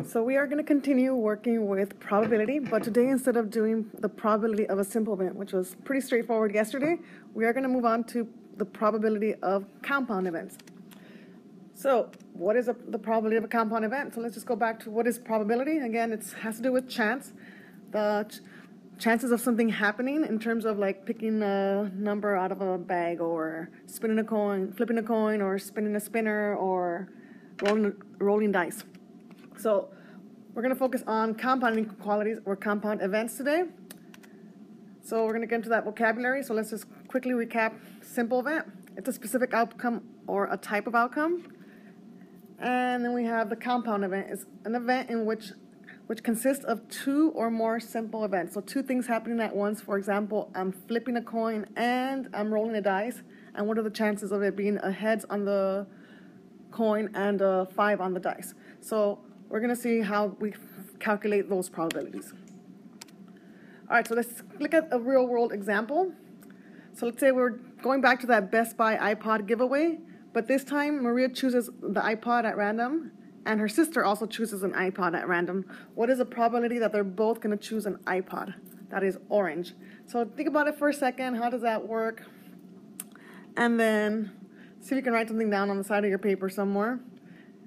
So we are going to continue working with probability, but today instead of doing the probability of a simple event, which was pretty straightforward yesterday, we are going to move on to the probability of compound events. So what is the probability of a compound event? So let's just go back to what is probability. Again, it has to do with chance. The chances of something happening in terms of like picking a number out of a bag or spinning a coin, flipping a coin, or spinning a spinner, or rolling dice. So we're going to focus on compounding qualities or compound events today. So we're going to get into that vocabulary. So let's just quickly recap. Simple event. It's a specific outcome or a type of outcome. And then we have the compound event. It's an event in which consists of two or more simple events. So two things happening at once. For example, I'm flipping a coin and I'm rolling a dice. And what are the chances of it being a heads on the coin and a 5 on the dice? So we're going to see how we calculate those probabilities. All right, so let's look at a real-world example. So let's say we're going back to that Best Buy iPod giveaway, but this time Maria chooses the iPod at random, and her sister also chooses an iPod at random. What is the probability that they're both going to choose an iPod? That is orange. So think about it for a second. How does that work? And then see if you can write something down on the side of your paper somewhere.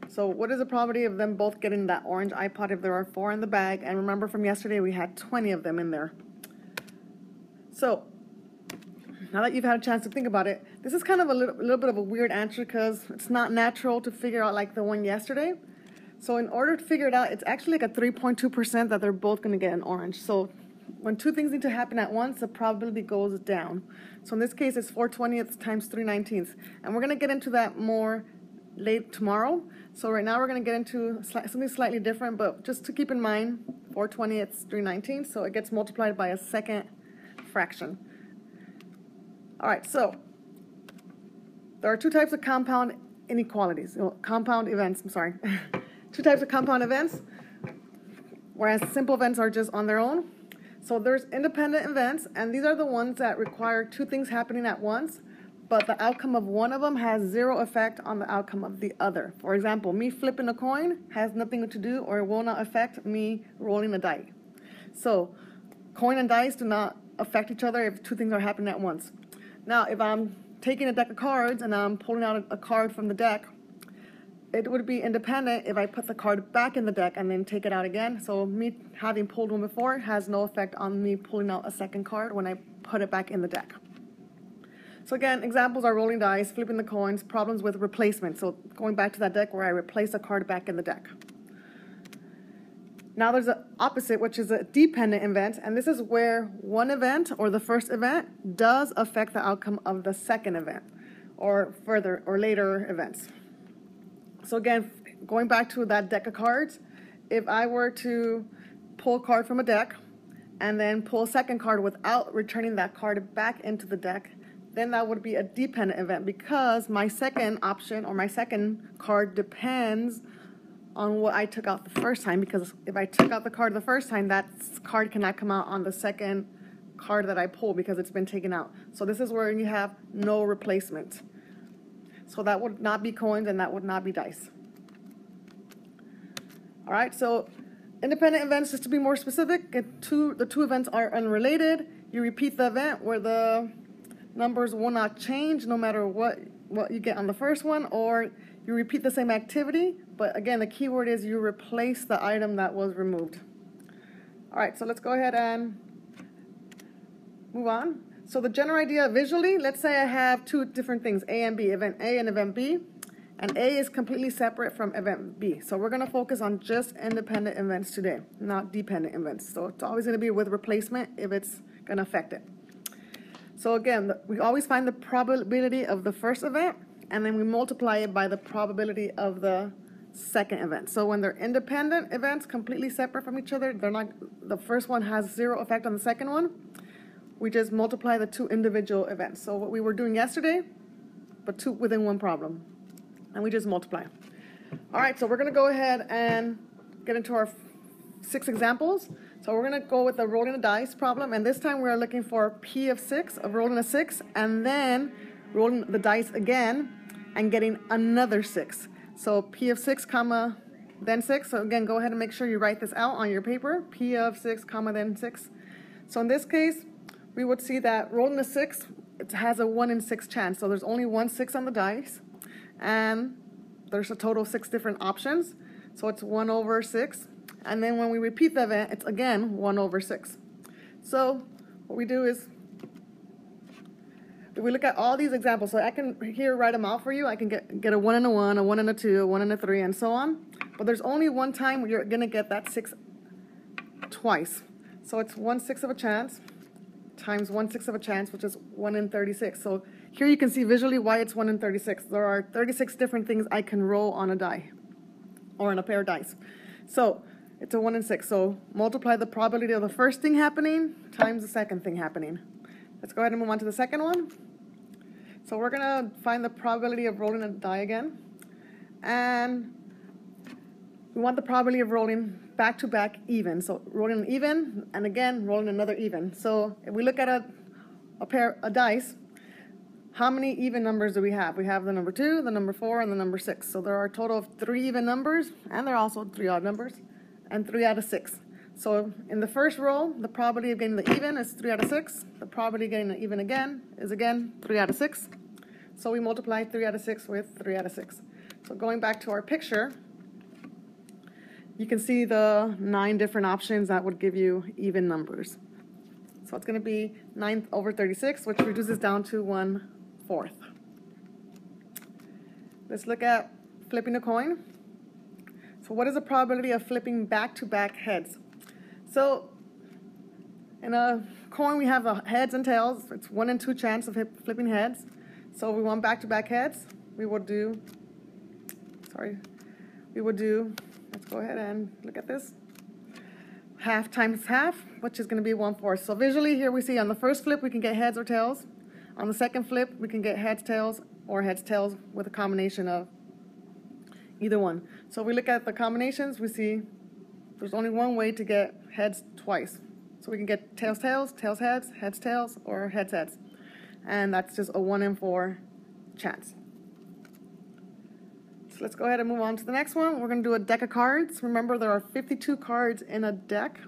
So what is the probability of them both getting that orange iPod if there are 4 in the bag? And remember from yesterday we had 20 of them in there. So now that you've had a chance to think about it, this is kind of a little bit of a weird answer because it's not natural to figure out like the one yesterday. So in order to figure it out, it's actually like a 3.2% that they're both going to get an orange. So when two things need to happen at once, the probability goes down. So in this case, it's 4/20 times 3/19. And we're going to get into that more late tomorrow. So right now we're going to get into something slightly different, but just to keep in mind, 4/20 3/19, so it gets multiplied by a second fraction. All right, so there are two types of compound inequalities, compound events, I'm sorry. Two types of compound events, whereas simple events are just on their own. So there's independent events, and these are the ones that require two things happening at once, but the outcome of one of them has zero effect on the outcome of the other. For example, me flipping a coin has nothing to do or will not affect me rolling a die. So coin and dice do not affect each other if two things are happening at once. Now, if I'm taking a deck of cards and I'm pulling out a card from the deck, it would be independent if I put the card back in the deck and then take it out again. So me having pulled one before has no effect on me pulling out a second card when I put it back in the deck. So again, examples are rolling dice, flipping the coins, problems with replacement. So going back to that deck where I replace a card back in the deck. Now there's the opposite, which is a dependent event, and this is where one event or the first event does affect the outcome of the second event or further or later events. So again, going back to that deck of cards, if I were to pull a card from a deck and then pull a second card without returning that card back into the deck, then that would be a dependent event because my second option or my second card depends on what I took out the first time, because if I took out the card the first time, that card cannot come out on the second card that I pull because it's been taken out. So this is where you have no replacement. So that would not be coins and that would not be dice. All right, so independent events, just to be more specific, the two events are unrelated. You repeat the event where the numbers will not change no matter what you get on the first one, or you repeat the same activity, but again, the key word is you replace the item that was removed. All right, so let's go ahead and move on. So the general idea visually, let's say I have two different things, A and B, event A and event B, and A is completely separate from event B. So we're going to focus on just independent events today, not dependent events. So it's always going to be with replacement if it's going to affect it. So again, we always find the probability of the first event, and then we multiply it by the probability of the second event. So when they're independent events, completely separate from each other, the first one has zero effect on the second one. We just multiply the two individual events. So what we were doing yesterday, but two within one problem. And we just multiply. All right, so we're going to go ahead and get into our 6 examples. So we're going to go with the rolling a dice problem, and this time we're looking for P of 6, of rolling a 6, and then rolling the dice again and getting another 6. So P of 6 comma then 6. So again, go ahead and make sure you write this out on your paper. P of 6, comma, then 6. So in this case, we would see that rolling a 6, it has a 1 in 6 chance. So there's only 1 6 on the dice. And there's a total of 6 different options. So it's 1 over 6. And then when we repeat the event, it's again 1 over 6. So what we do is, if we look at all these examples, so I can here write them out for you. I can get a 1 and a 1, a 1 and a 2, a 1 and a 3, and so on. But there's only one time where you're going to get that 6 twice. So it's 1/6 of a chance times 1/6 of a chance, which is 1 in 36. So here you can see visually why it's 1 in 36. There are 36 different things I can roll on a die or on a pair of dice. So it's a 1 in 6. So multiply the probability of the first thing happening times the second thing happening. Let's go ahead and move on to the second one. So we're going to find the probability of rolling a die again. And we want the probability of rolling back-to-back even. So rolling an even, and again, rolling another even. So if we look at a pair of dice, how many even numbers do we have? We have the number 2, the number 4, and the number 6. So there are a total of 3 even numbers, and there are also 3 odd numbers, and 3 out of 6. So in the first roll, the probability of getting the even is 3 out of 6. The probability of getting the even again is again 3 out of 6. So we multiply 3 out of 6 with 3 out of 6. So going back to our picture, you can see the 9 different options that would give you even numbers. So it's going to be 9 over 36, which reduces down to 1/4. Let's look at flipping a coin. So what is the probability of flipping back-to-back heads? So in a coin, we have heads and tails. It's 1 in 2 chance of flipping heads. So if we want back-to-back heads, we would do, let's go ahead and look at this. Half times half, which is going to be 1/4. So visually here we see on the first flip we can get heads or tails. On the second flip we can get heads, tails, or heads, tails with a combination of either one. So if we look at the combinations, we see there's only one way to get heads twice. So we can get tails, tails, tails, heads, heads, tails, or heads, heads. And that's just a 1 in 4 chance. So let's go ahead and move on to the next one. We're going to do a deck of cards. Remember, there are 52 cards in a deck.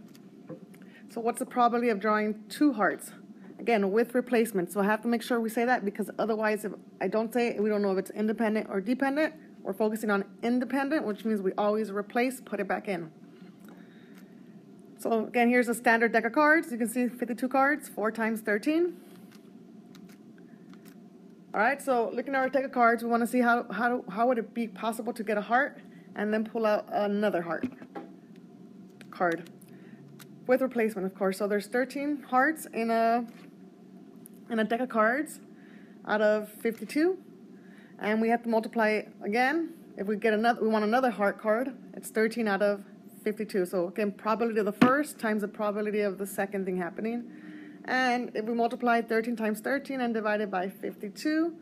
So what's the probability of drawing 2 hearts? Again, with replacement. So I have to make sure we say that, because otherwise if I don't say it, we don't know if it's independent or dependent. We're focusing on independent, which means we always replace, put it back in. So again, here's a standard deck of cards. You can see 52 cards, 4 times 13. All right, so looking at our deck of cards, we want to see how would it be possible to get a heart and then pull out another heart card with replacement, of course. So there's 13 hearts in a deck of cards out of 52, and we have to multiply it again. If we get we want another heart card. It's 13 out of 52. So again, probability of the first times the probability of the second thing happening. And if we multiply 13 times 13 and divide it by 52,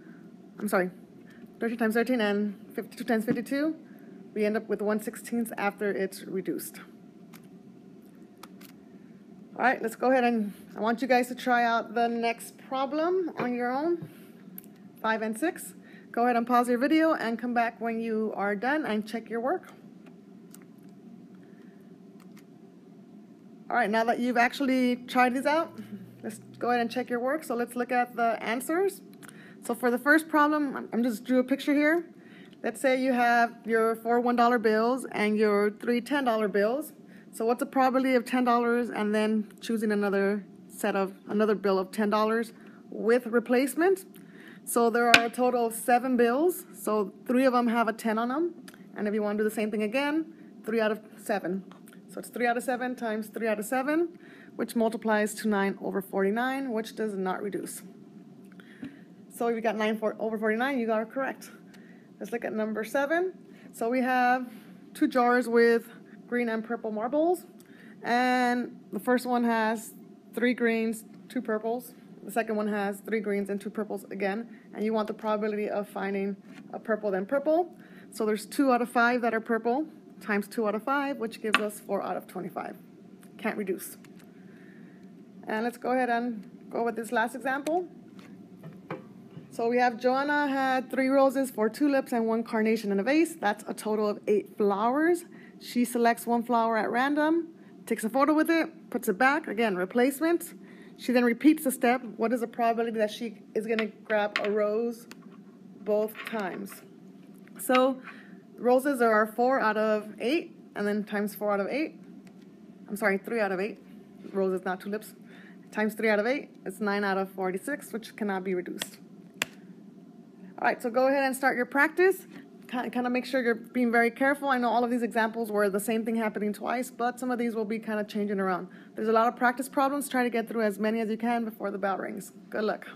13 times 13 and 52 times 52, we end up with 1/16 after it's reduced. All right, let's go ahead and I want you guys to try out the next problem on your own, 5 and 6. Go ahead and pause your video and come back when you are done and check your work. All right, now that you've actually tried these out, let's go ahead and check your work. So let's look at the answers. So for the first problem, I'm just drew a picture here. Let's say you have your 4 $1 bills and your 3 $10 bills. So what's the probability of $10 and then choosing another bill of $10 with replacement? So there are a total of 7 bills. So 3 of them have a 10 on them. And if you want to do the same thing again, 3 out of 7. So it's 3 out of 7 times 3 out of 7, which multiplies to 9 over 49, which does not reduce. So if you got 9 over 49, you got it correct. Let's look at number 7. So we have 2 jars with green and purple marbles. And the first one has 3 greens, 2 purples. The second one has 3 greens and 2 purples again. And you want the probability of finding a purple then purple. So there's 2 out of 5 that are purple times 2 out of 5, which gives us 4 out of 25. Can't reduce. And let's go ahead and go with this last example. So we have Joanna had 3 roses, 4 tulips, and 1 carnation in a vase. That's a total of 8 flowers. She selects one flower at random, takes a photo with it, puts it back, again, replacement. She then repeats the step. What is the probability that she is going to grab a rose both times? So roses are 4 out of 8, and then times 4 out of 8. I'm sorry, 3 out of 8. Roses, not tulips. Times 3 out of 8, it's 9 out of 46, which cannot be reduced. All right, so go ahead and start your practice. Kind of make sure you're being very careful. I know all of these examples were the same thing happening twice, but some of these will be kind of changing around. There's a lot of practice problems. Try to get through as many as you can before the bell rings. Good luck.